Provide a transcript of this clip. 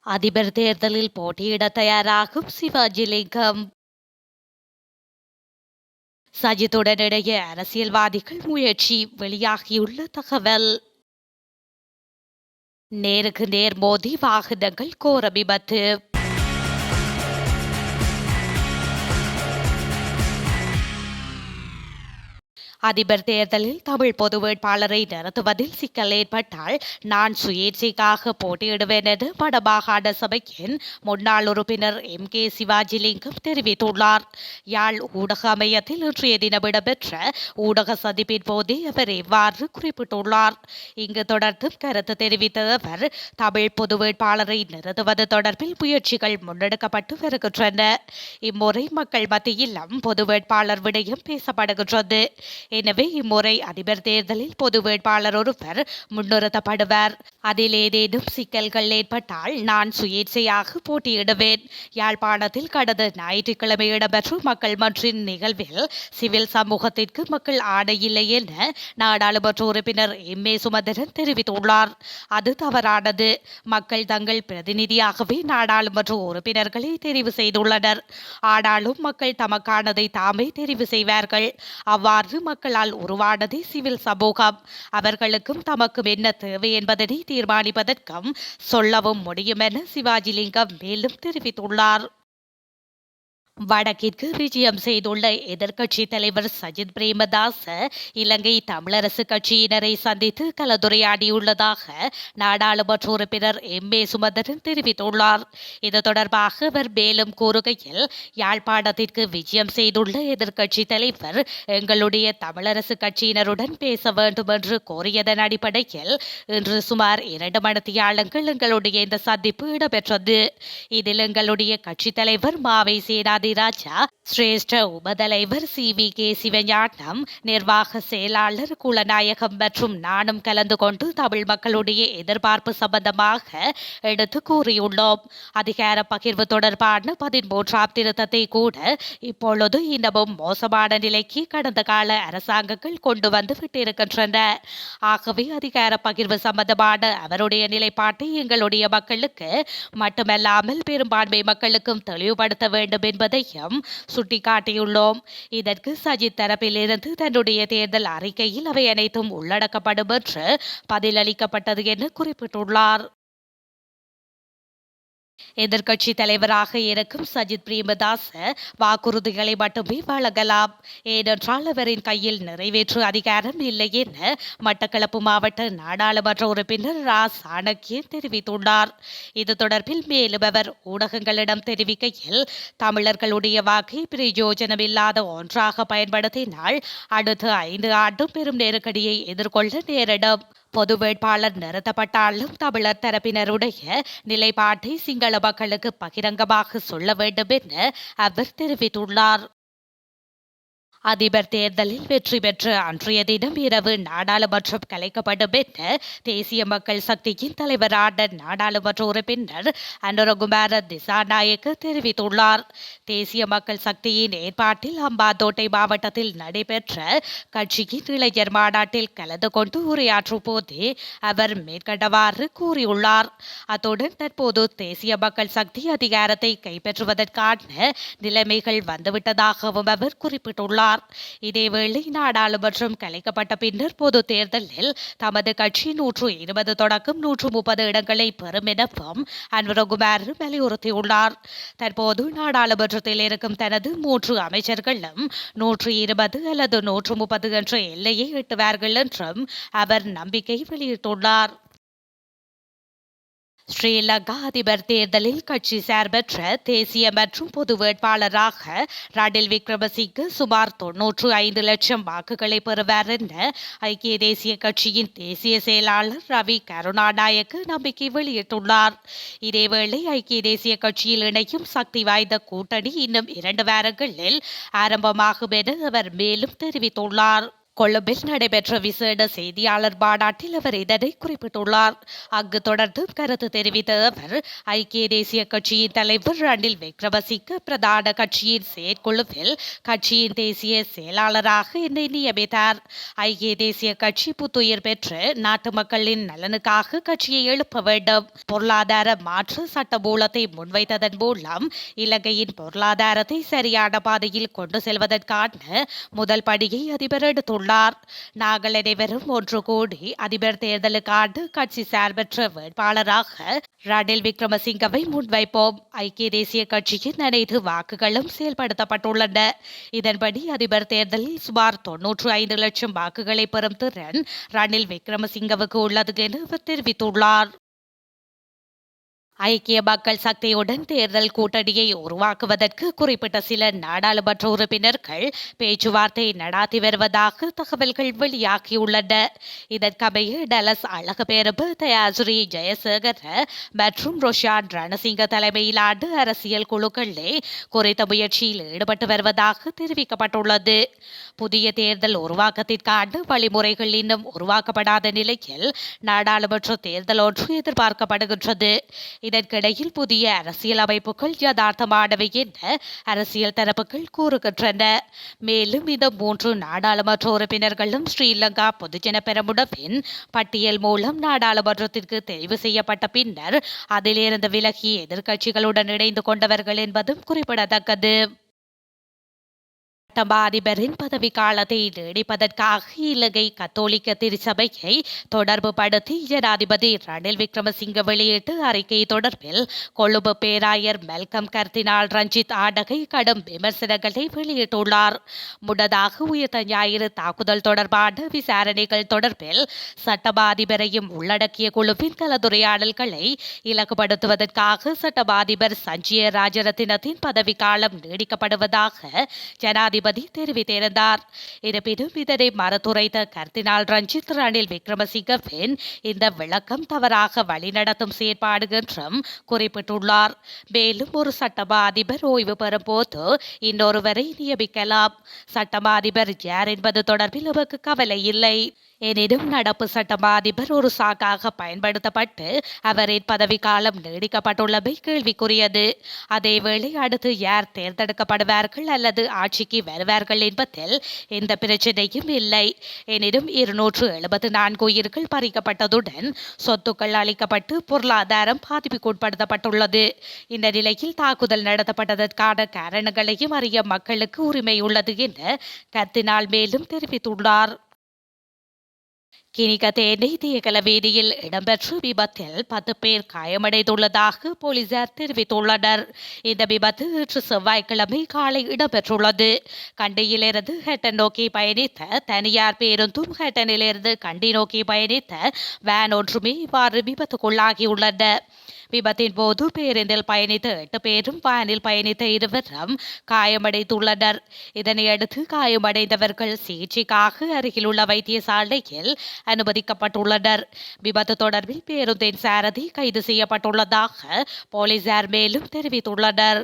அதிபர் தேர்தலில் போட்டியிட தயாராகும் சிவாஜிலிங்கம். சஜித்துடன் இணைய அரசியல்வாதிகள் முயற்சி, வெளியாகியுள்ள தகவல். நேருக்கு நேர் மோதி வாகனங்கள் கோர விபத்து. அதிபர் தேர்தலில் தமிழ் பொது வேட்பாளரை நிறுத்துவதில் சிக்கல் ஏற்பட்டால் நான் சுயேட்சைக்காக போட்டியிடுவேன் என வடமாகாண சபையின் முன்னாள் உறுப்பினர் MK சிவாஜிலிங்கம் தெரிவித்துள்ளார். யாழ் ஊடக அமையத்தில் இன்றைய தினம் இடம்பெற்ற ஊடக சந்திப்பின் போதே அவர் இவ்வாறு குறிப்பிட்டுள்ளார். இங்கு தொடர்ந்தும் கருத்து தெரிவித்த அவர், தமிழ் பொது வேட்பாளரை நிறுத்துவது தொடர்பில் முயற்சிகள் முன்னெடுக்கப்பட்டு வருகின்றன. இம்முறை மக்கள் மத்தியிலும் பொது வேட்பாளர் விடயம் பேசப்படுகின்றது. எனவே இம்முறை அதிபர் தேர்தலில் பொது வேட்பாளர் ஒருவர் முன்னிறுத்தப்படுவார். அதில் ஏதேனும் சிக்கல்கள் ஏற்பட்டால் நான் சுயேட்சையாக போட்டியிடுவேன். யாழ்ப்பாணத்தில் கடந்த ஞாயிற்றுக்கிழமை இடம்பெற்ற மக்கள் மன்றின் நிகழ்வில் சிவில் சமூகத்திற்கு மக்கள் ஆணை இல்லை என நாடாளுமன்ற உறுப்பினர் MA சுமந்திரன் தெரிவித்துள்ளார். அது தவறானது. மக்கள் தங்கள் பிரதிநிதியாகவே நாடாளுமன்ற உறுப்பினர்களை தெரிவு செய்துள்ளனர். ஆனாலும் மக்கள் தமக்கானதை தாமே தெரிவு செய்வார்கள். அவ்வாறு மக்களால் உருவானதே சிவில் சமூகம். அவர்களுக்கும் தமக்கும் என்ன தேவை என்பதனை தீர்மானிப்பதற்கும் சொல்லவும் முடியும் என சிவாஜிலிங்கம் மேலும் தெரிவித்துள்ளார். வடக்கிற்கு விஜயம் செய்துள்ள எதிர்க்கட்சித் தலைவர் சஜித் பிரேமதாச இலங்கை தமிழரசு கட்சியினரை சந்தித்து கலந்துரையாடியுள்ளதாக நாடாளுமன்ற உறுப்பினர் MA சுமந்திரன் தெரிவித்துள்ளார். இது தொடர்பாக அவர் மேலும் கூறுகையில், யாழ்ப்பாணத்திற்கு விஜயம் செய்துள்ள எதிர்க்கட்சித் தலைவர் எங்களுடைய தமிழரசு கட்சியினருடன் பேச வேண்டும் என்று கோரியதன் அடிப்படையில் இன்று சுமார் 2 மணித்தியாலங்கள் எங்களுடைய இந்த சந்திப்பு இடம்பெற்றது. இதில் எங்களுடைய கட்சித் தலைவர் மாவை சேனாதி ராஜா, சிரேஷ்ட உபதலைவர் CVK சிவஞானம், நிர்வாக செயலாளர் குலநாயகம் மற்றும் நானும் கலந்து கொண்டு தமிழ் மக்களுடைய எதிர்பார்ப்பு சம்பந்தமாக எடுத்து கூறியுள்ளோம். அதிகார பகிர்வு தொடர்பான 13ஆம் திருத்தத்தை கூட இப்பொழுது இன்னமும் மோசமான நிலைக்கு கடந்த கால அரசாங்கங்கள் கொண்டு வந்து விட்டிருக்கின்றன. ஆகவே அதிகார பகிர்வு சம்பந்தமான அவருடைய நிலைப்பாட்டை எங்களுடைய மக்களுக்கு மட்டுமல்லாமல் பெரும்பான்மை மக்களுக்கும் தெளிவுபடுத்த வேண்டும் என்பதையும் சுட்டிக்காட்டியுள்ளோம். இதற்கு சஜித் தரப்பிலிருந்து தன்னுடைய தேர்தல் அறிக்கையில் அவை அனைத்தும் உள்ளடக்கப்படும் என்று பதிலளிக்கப்பட்டது என குறிப்பிட்டுள்ளார். எதிர்க்கட்சி தலைவராக இருக்கும் சஜித் பிரேமதாச வாக்குறுதிகளை மட்டுமே வழங்கலாம். ஏனென்றால் அவரின் கையில் நிறைவேற்று அதிகாரம் இல்லை என மட்டக்களப்பு மாவட்ட நாடாளுமன்ற உறுப்பினர் சாணக்கியன் தெரிவித்துள்ளார். இது தொடர்பில் மேலும் அவர் ஊடகங்களிடம் தெரிவிக்கையில், தமிழர்களுடைய வாக்கை பிரயோஜனமில்லாத ஒன்றாக பயன்படுத்தினால் அடுத்த 5 ஆண்டும் பெரும் நெருக்கடியை எதிர்கொள்ள நேரிடும். பொது வேட்பாளர் நிறுத்தப்பட்டாலும் தமிழர் தரப்பினருடைய நிலைப்பாட்டை சிங்கள மக்களுக்கு பகிரங்கமாக சொல்ல வேண்டும் என அவர் தெரிவித்துள்ளார். அதிபர் தேர்தலில் வெற்றி பெற்ற அன்றைய தினம் இரவு நாடாளுமன்றம் கலைக்கப்படும் என தேசிய மக்கள் சக்தியின் தலைவரான நாடாளுமன்ற உறுப்பினர் அனுரகுமார திசாநாயக்க தெரிவித்துள்ளார். தேசிய மக்கள் சக்தியின் ஏற்பாட்டில் அம்பாந்தோட்டை மாவட்டத்தில் நடைபெற்ற கட்சியின் இளைஞர் மாநாட்டில் கலந்து கொண்டு உரையாற்றும் போதே அவர் மேற்கண்டவாறு கூறியுள்ளார். அத்துடன் தற்போது தேசிய மக்கள் சக்தி அதிகாரத்தை கைப்பற்றுவதற்கான நிலைமைகள் வந்துவிட்டதாகவும் அவர் குறிப்பிட்டுள்ளார். இதேவேளை நாடாளுமன்றம் கலைக்கப்பட்ட பின்னர் பொது தேர்தலில் தமது கட்சி 120 தொடக்கம் 130 இடங்களை பெறும் எனவும் அன்வரகுமார் வலியுறுத்தியுள்ளார். தற்போது நாடாளுமன்றத்தில் இருக்கும் தனது 3 அமைச்சர்களும் 120 அல்லது 130 என்ற எல்லையை எட்டுவார்கள் என்றும் அவர் நம்பிக்கை வெளியிட்டுள்ளார். ஸ்ரீலங்கா அதிபர் தேர்தலில் கட்சி சார்பற்ற தேசிய மற்றும் பொது வேட்பாளராக ரணில் விக்ரமசிங்கே சுமார் 95 லட்சம் வாக்குகளை பெறுவார் என ஐக்கிய தேசிய கட்சியின் தேசிய செயலாளர் ரவி கருணாநாயக்க நம்பிக்கை வெளியிட்டுள்ளார். இதேவேளை ஐக்கிய தேசிய கட்சியில் இணையும் சக்தி வாய்ந்த கூட்டணி இன்னும் 2 வாரங்களில் ஆரம்பமாகும் என அவர் மேலும் தெரிவித்துள்ளார். கொழும்பில் நடைபெற்ற விசேட செய்தியாளர் மாநாட்டில் அவர் இதனை குறிப்பிட்டுள்ளார். அங்கு தொடர்ந்து கருத்து தெரிவித்த அவர், ஐக்கிய தேசிய கட்சியின் தலைவர் ரணில் விக்ரமசிங்க பிரதான கட்சியின் செயற்குழுவில் கட்சியின் தேசிய செயலாளராக என்னை நியமித்தார். ஐக்கிய தேசிய கட்சி புத்துயிர் பெற்று நாட்டு மக்களின் நலனுக்காக கட்சியை எழுப்ப வேண்டும். பொருளாதார மாற்று சட்டமூலத்தை முன்வைத்ததன் மூலம் இலங்கையின் பொருளாதாரத்தை சரியான பாதையில் கொண்டு செல்வதற்கான முதல் படியை அதிபர் எடுத்துள்ளார். நாங்கள் அனைவரும் ஒன்று கூடி அதிபர் தேர்தலுக்கான கட்சி சார்பற்ற வேட்பாளராக ரணில் விக்ரமசிங்கவை முன்வைப்போம். ஐக்கிய தேசிய கட்சியின் அனைத்து வாக்குகளும் செயல்படுத்தப்பட்டுள்ளன. இதன்படி அதிபர் தேர்தலில் சுமார் 95 லட்சம் வாக்குகளை பெறும் திறன் ரணில் விக்ரமசிங்கவுக்கு உள்ளது என அவர் தெரிவித்துள்ளார். ஐக்கிய மக்கள் சக்தியுடன் தேர்தல் கூட்டணியை உருவாக்குவதற்கு குறிப்பிட்ட சில நாடாளுமன்ற உறுப்பினர்கள் பேச்சுவார்த்தை நடாத்தி வருவதாக தகவல்கள் வெளியாகியுள்ளன. இதற்கமைய டலஸ் அழகபேரபு தயாசுரி ஜெயசேகர மற்றும் ரோஷான் ரணசிங்க தலைமையிலான அரசியல் குழுக்களே குறித்த முயற்சியில் ஈடுபட்டு வருவதாக தெரிவிக்கப்பட்டுள்ளது. புதிய தேர்தல் உருவாக்கத்திற்கான வழிமுறைகள் இன்னும் உருவாக்கப்படாத நிலையில் நாடாளுமன்ற தேர்தல் ஒன்று எதிர்பார்க்கப்படுகின்றது. இதற்கிடையில் புதிய அரசியல் அமைப்புகள் யதார்த்தமானவை என அரசியல் தரப்புகள் கூறுகின்றன. மேலும் இந்த 3 நாடாளுமன்ற உறுப்பினர்களும் ஸ்ரீலங்கா பொதுஜன பெரமுனவின் பட்டியல் மூலம் நாடாளுமன்றத்திற்கு தெரிவு செய்யப்பட்ட பின்னர் அதிலிருந்து விலகி எதிர்க்கட்சிகளுடன் இணைந்து கொண்டவர்கள் என்பதும் குறிப்பிடத்தக்கது. அதிபரின் பதவி காலத்தை நீடிப்பதற்காக இலங்கை கத்தோலிக்க திருச்சபையை தொடர்பு படுத்தி ஜனாதிபதி ரணில் விக்ரமசிங்க வெளியிட்டு அறிக்கை தொடர்பில் கொழும்பு பேராயர் மெல்கம் கர்தினால் ரஞ்சித் ஆடகை கடும் விமர்சனங்களை வெளியிட்டுள்ளார். முன்னதாக உயிர்த்த ஞாயிறு தாக்குதல் தொடர்பான விசாரணைகள் தொடர்பில் சட்டமா அதிபரையும் உள்ளடக்கிய குழுவின் கலந்துரையாடல்களை இலக்குப்படுத்துவதற்காக சட்டமா அதிபர் சஞ்சய ராஜரத்தினத்தின் பதவி காலம் நீடிக்கப்படுவதாக ஜனாதிபதி தெரிவித்திருந்தார். இருப்பினும் இதனை மறுத்துரைத்த கர்தினால் ரஞ்சித் ரணில் விக்ரமசிங்கவின் இந்த விளக்கம் தவறாக வழிநடத்தும் செயற்பாடு என்றும் குறிப்பிட்டுள்ளார். மேலும் ஒரு சட்டமா அதிபர் ஓய்வு பெறும் போது இன்னொருவரை நியமிக்கலாம். சட்டமா அதிபர் யார் என்பது தொடர்பில் நமக்கு கவலை இல்லை. எனினும் நடப்பு சட்டமா அதிபர் ஒரு சாக்காக பயன்படுத்தப்பட்டு அவரின் பதவி காலம் நீடிக்கப்பட்டுள்ளமை கேள்விக்குரியது. அதேவேளை அடுத்து யார் தேர்ந்தெடுக்கப்படுவார்கள் அல்லது ஆட்சிக்கு வருவார்கள் என்பதில் எந்த பிரச்சனையும் இல்லை. எனினும் 274 உயிர்கள் பறிக்கப்பட்டதுடன் சொத்துக்கள் அளிக்கப்பட்டு பொருளாதாரம் பாதிப்புக்குட்படுத்தப்பட்டுள்ளது. இந்த நிலையில் தாக்குதல் நடத்தப்பட்டதற்கான காரணங்களையும் அறிய மக்களுக்கு உரிமை உள்ளது என கர்தினால் மேலும் தெரிவித்துள்ளார். கினிகத்தேனை தேகல வீதியில் இடம்பெற்ற விபத்தில் 10 பேர் காயமடைந்துள்ளதாக போலீசார் தெரிவித்துள்ளனர். இந்த விபத்து இன்று செவ்வாய்க்கிழமை காலை இடம்பெற்றுள்ளது. கண்டியிலிருந்து ஹட்டன் நோக்கி பயணித்த தனியார் பேருந்தும் ஹட்டனிலிருந்து கண்டி நோக்கி பயணித்த வேன் ஒன்றுமே இவ்வாறு விபத்துக்குள்ளாகியுள்ளன. விபத்தின் போது பேருந்தில் பயணித்த 8 பேரும் வேனில் பயணித்த 2 காயமடைந்துள்ளனர். இதனையடுத்து காயமடைந்தவர்கள் சிகிச்சைக்காக அருகிலுள்ள வைத்தியசாலையில் அனுமதிக்கப்பட்டுள்ளனர். விபத்து தொடர்பில் பேருந்தின் சாரதி கைது செய்யப்பட்டுள்ளதாக போலீசார் மேலும் தெரிவித்துள்ளனர்.